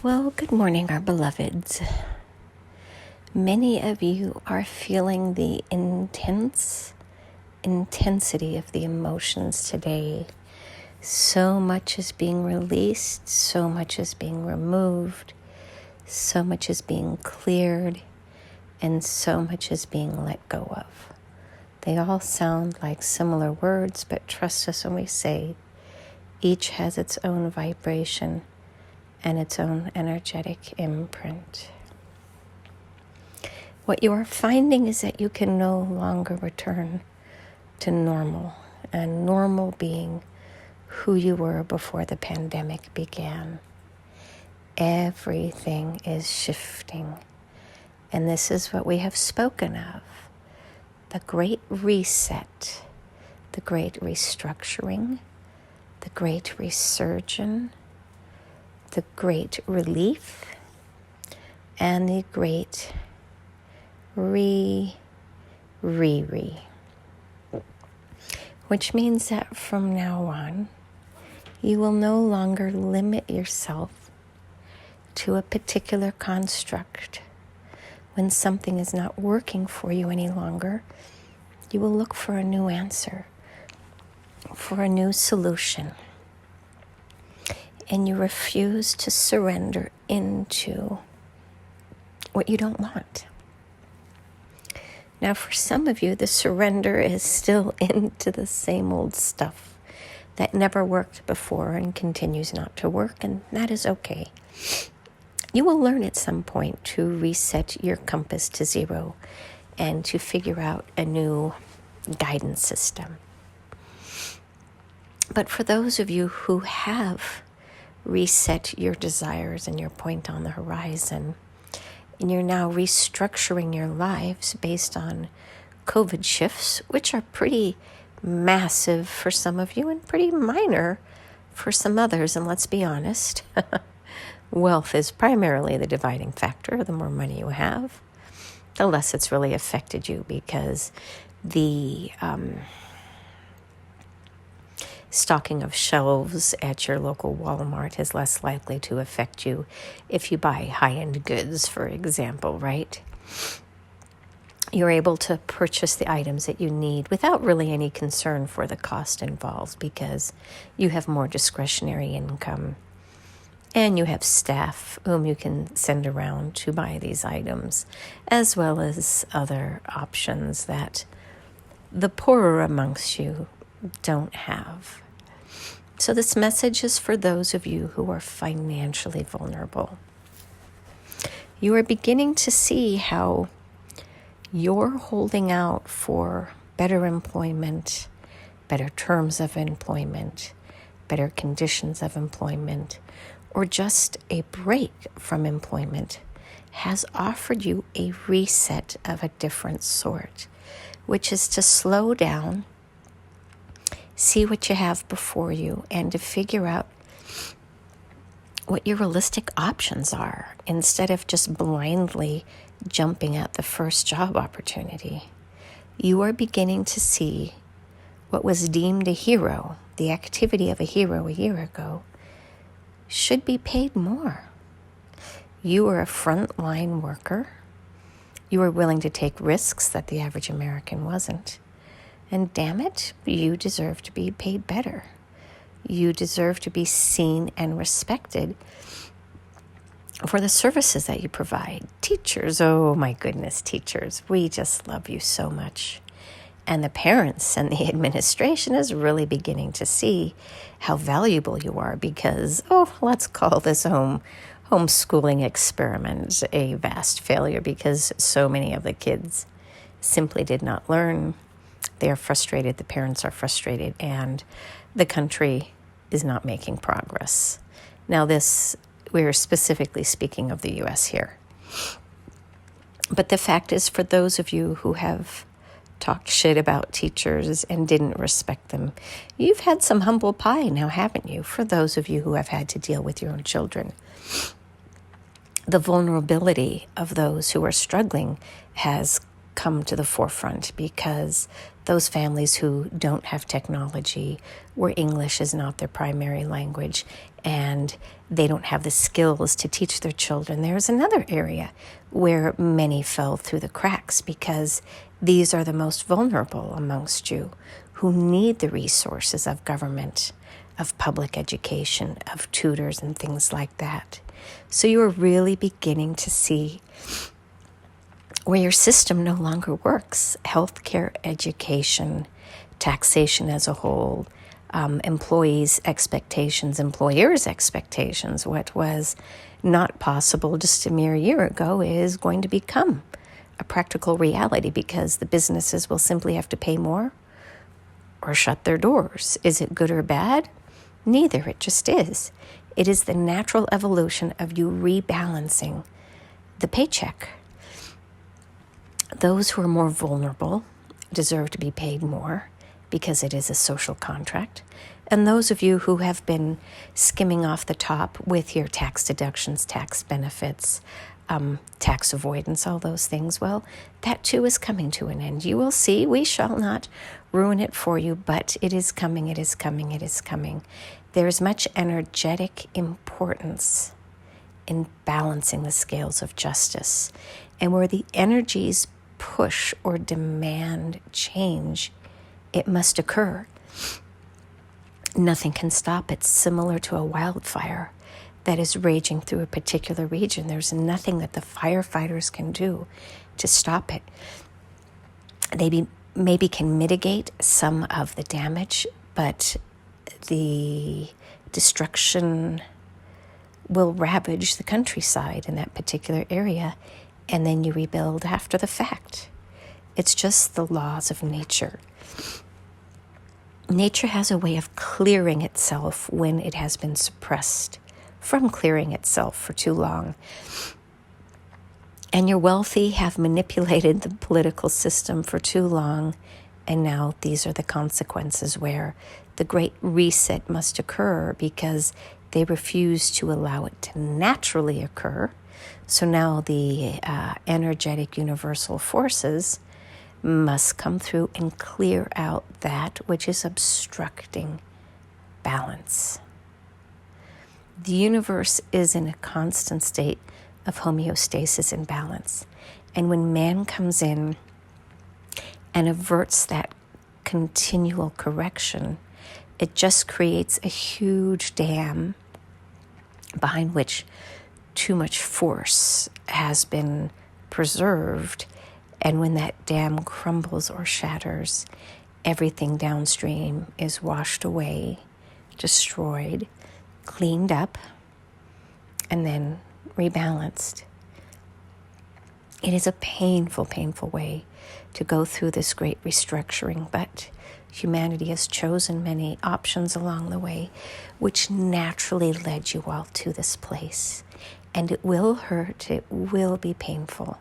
Well, good morning, our beloveds. Many of you are feeling the intensity of the emotions today. So much is being released, so much is being removed, so much is being cleared, and so much is being let go of. They all sound like similar words, but trust us when we say each has its own vibration and its own energetic imprint. What you are finding is that you can no longer return to normal, and normal being who you were before the pandemic began. Everything is shifting, and this is what we have spoken of. The great reset, the great restructuring, the great resurgence, the great relief, and the great which means that from now on, you will no longer limit yourself to a particular construct. When something is not working for you any longer, you will look for a new answer, for a new solution, and you refuse to surrender into what you don't want. Now, for some of you, the surrender is still into the same old stuff that never worked before and continues not to work, and that is okay. You will learn at some point to reset your compass to zero and to figure out a new guidance system. But for those of you who have reset your desires and your point on the horizon, and you're now restructuring your lives based on COVID shifts, which are pretty massive for some of you and pretty minor for some others. And let's be honest, wealth is primarily the dividing factor. The more money you have, the less it's really affected you, because the stocking of shelves at your local Walmart is less likely to affect you if you buy high-end goods, for example, right? You're able to purchase the items that you need without really any concern for the cost involved, because you have more discretionary income and you have staff whom you can send around to buy these items, as well as other options that the poorer amongst you don't have. So this message is for those of you who are financially vulnerable. You are beginning to see how you're holding out for better employment, better terms of employment, better conditions of employment, or just a break from employment has offered you a reset of a different sort, which is to slow down, see what you have before you, and to figure out what your realistic options are instead of just blindly jumping at the first job opportunity. You are beginning to see what was deemed a hero, the activity of a hero a year ago, should be paid more. You are a frontline worker. You are willing to take risks that the average American wasn't. And damn it, you deserve to be paid better. You deserve to be seen and respected for the services that you provide. Teachers, oh my goodness, teachers, we just love you so much. And the parents and the administration is really beginning to see how valuable you are, because, let's call this homeschooling experiment a vast failure, because so many of the kids simply did not learn. They are frustrated, the parents are frustrated, and the country is not making progress. Now we're specifically speaking of the U.S. here. But the fact is, for those of you who have talked shit about teachers and didn't respect them, you've had some humble pie now, haven't you? For those of you who have had to deal with your own children, the vulnerability of those who are struggling has come to the forefront, because those families who don't have technology, where English is not their primary language, and they don't have the skills to teach their children. There's another area where many fell through the cracks, because these are the most vulnerable amongst you, who need the resources of government, of public education, of tutors and things like that. So you are really beginning to see where your system no longer works. Healthcare, education, taxation as a whole, employees' expectations, employers' expectations. What was not possible just a mere year ago is going to become a practical reality, because the businesses will simply have to pay more or shut their doors. Is it good or bad? Neither. It just is. It is the natural evolution of you rebalancing the paycheck. Those who are more vulnerable deserve to be paid more, because it is a social contract. And those of you who have been skimming off the top with your tax deductions, tax benefits, tax avoidance, all those things, well, that too is coming to an end. You will see. We shall not ruin it for you, but it is coming, it is coming, it is coming. There is much energetic importance in balancing the scales of justice. And where the energies push or demand change, it must occur. Nothing can stop it. Similar to a wildfire that is raging through a particular region, there's nothing that the firefighters can do to stop it. They maybe can mitigate some of the damage, but the destruction will ravage the countryside in that particular area, and then you rebuild after the fact. It's just the laws of nature. Nature has a way of clearing itself when it has been suppressed from clearing itself for too long. And your wealthy have manipulated the political system for too long, and now these are the consequences, where the great reset must occur because they refuse to allow it to naturally occur. So now the energetic universal forces must come through and clear out that which is obstructing balance. The universe is in a constant state of homeostasis and balance. And when man comes in and averts that continual correction, it just creates a huge dam behind which too much force has been preserved. And when that dam crumbles or shatters, everything downstream is washed away, destroyed, cleaned up, and then rebalanced. It is a painful, painful way to go through this great restructuring, but humanity has chosen many options along the way, which naturally led you all to this place. And it will hurt, it will be painful,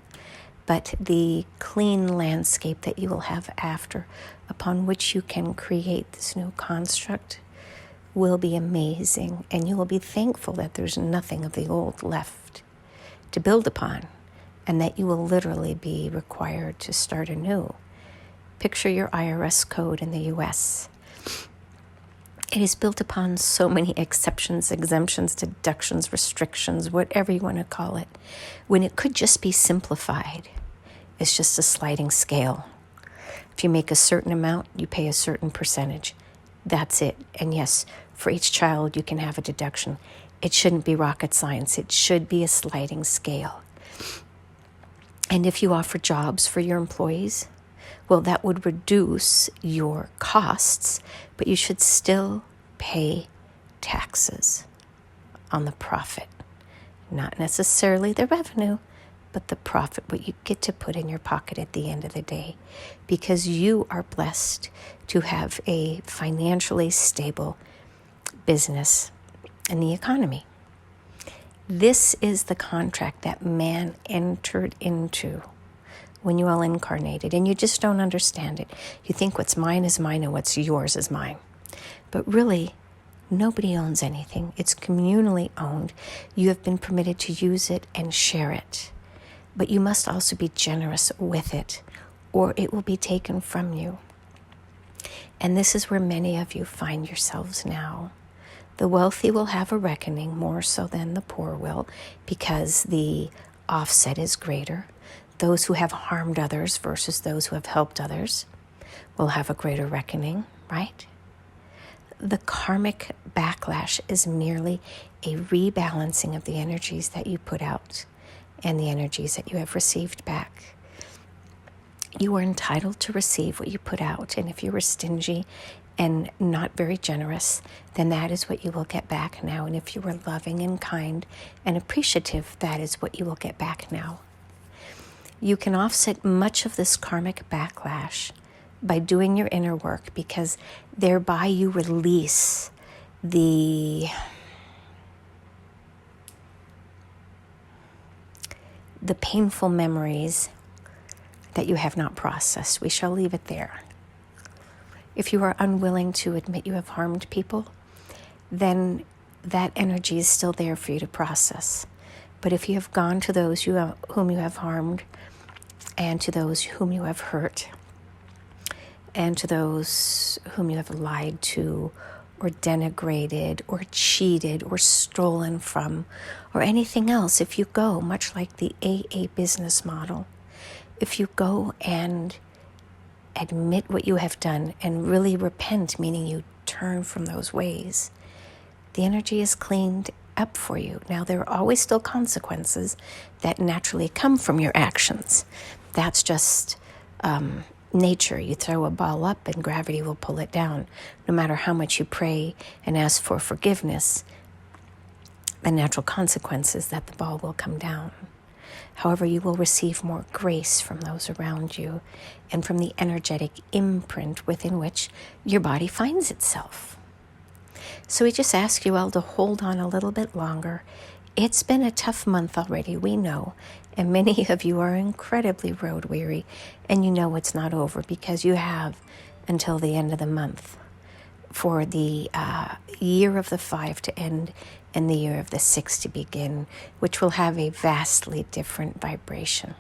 but the clean landscape that you will have after, upon which you can create this new construct, will be amazing, and you will be thankful that there's nothing of the old left to build upon, and that you will literally be required to start anew. Picture your IRS code in the U.S. It is built upon so many exceptions, exemptions, deductions, restrictions, whatever you want to call it, when it could just be simplified. It's just a sliding scale. If you make a certain amount, you pay a certain percentage. That's it. And yes, for each child, you can have a deduction. It shouldn't be rocket science. It should be a sliding scale. And if you offer jobs for your employees, well, that would reduce your costs, but you should still pay taxes on the profit. Not necessarily the revenue, but the profit, what you get to put in your pocket at the end of the day, because you are blessed to have a financially stable business in the economy. This is the contract that man entered into when you all incarnated, and you just don't understand it. You think what's mine is mine and what's yours is mine. But really, nobody owns anything. It's communally owned. You have been permitted to use it and share it. But you must also be generous with it, or it will be taken from you. And this is where many of you find yourselves now. The wealthy will have a reckoning more so than the poor will, because the offset is greater. Those who have harmed others versus those who have helped others will have a greater reckoning, right? The karmic backlash is merely a rebalancing of the energies that you put out and the energies that you have received back. You are entitled to receive what you put out, and if you were stingy and not very generous, then that is what you will get back now. And if you were loving and kind and appreciative, that is what you will get back now. You can offset much of this karmic backlash by doing your inner work, because thereby you release the painful memories that you have not processed. We shall leave it there. If you are unwilling to admit you have harmed people, then that energy is still there for you to process. But if you have gone to those whom you have harmed, and to those whom you have hurt, and to those whom you have lied to, or denigrated, or cheated, or stolen from, or anything else, if you go, much like the AA business model, if you go and admit what you have done and really repent, meaning you turn from those ways, the energy is cleaned up for you. Now, there are always still consequences that naturally come from your actions. That's just nature. You throw a ball up and gravity will pull it down. No matter how much you pray and ask for forgiveness, the natural consequence is that the ball will come down. However, you will receive more grace from those around you and from the energetic imprint within which your body finds itself. So we just ask you all to hold on a little bit longer. It's been a tough month already, we know, and many of you are incredibly road weary, and you know it's not over because you have until the end of the month for the year of the 5 to end and the year of the 6 to begin, which will have a vastly different vibration.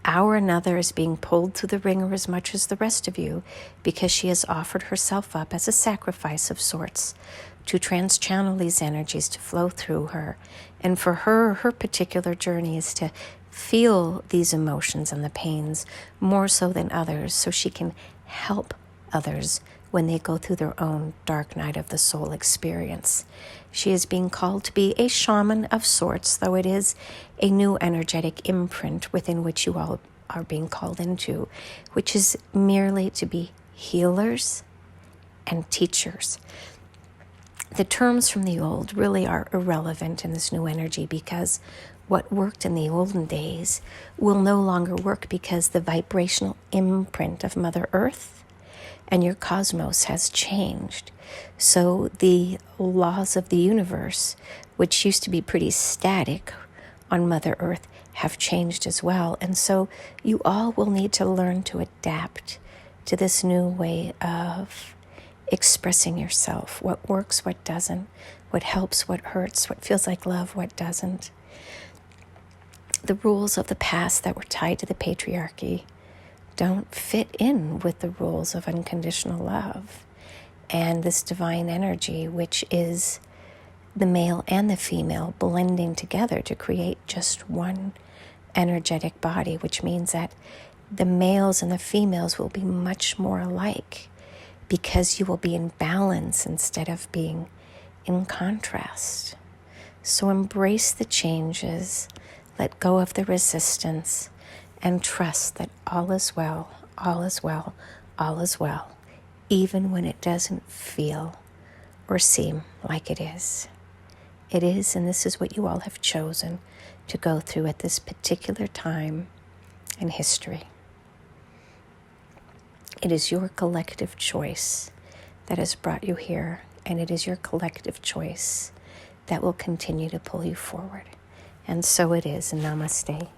Our another is being pulled through the ringer as much as the rest of you, because she has offered herself up as a sacrifice of sorts to trans-channel these energies to flow through her. And for her, her particular journey is to feel these emotions and the pains more so than others, so she can help others when they go through their own dark night of the soul experience. She is being called to be a shaman of sorts, though it is a new energetic imprint within which you all are being called into, which is merely to be healers and teachers. The terms from the old really are irrelevant in this new energy, because what worked in the olden days will no longer work, because the vibrational imprint of Mother Earth and your cosmos has changed. So the laws of the universe, which used to be pretty static on Mother Earth, have changed as well. And so you all will need to learn to adapt to this new way of expressing yourself. What works, what doesn't, what helps, what hurts, what feels like love, what doesn't. The rules of the past that were tied to the patriarchy don't fit in with the rules of unconditional love and this divine energy, which is the male and the female blending together to create just one energetic body, which means that the males and the females will be much more alike, because you will be in balance instead of being in contrast. So embrace the changes, let go of the resistance, and trust that all is well, all is well, all is well, even when it doesn't feel or seem like it is. It is, and this is what you all have chosen to go through at this particular time in history. It is your collective choice that has brought you here, and it is your collective choice that will continue to pull you forward. And so it is. Namaste.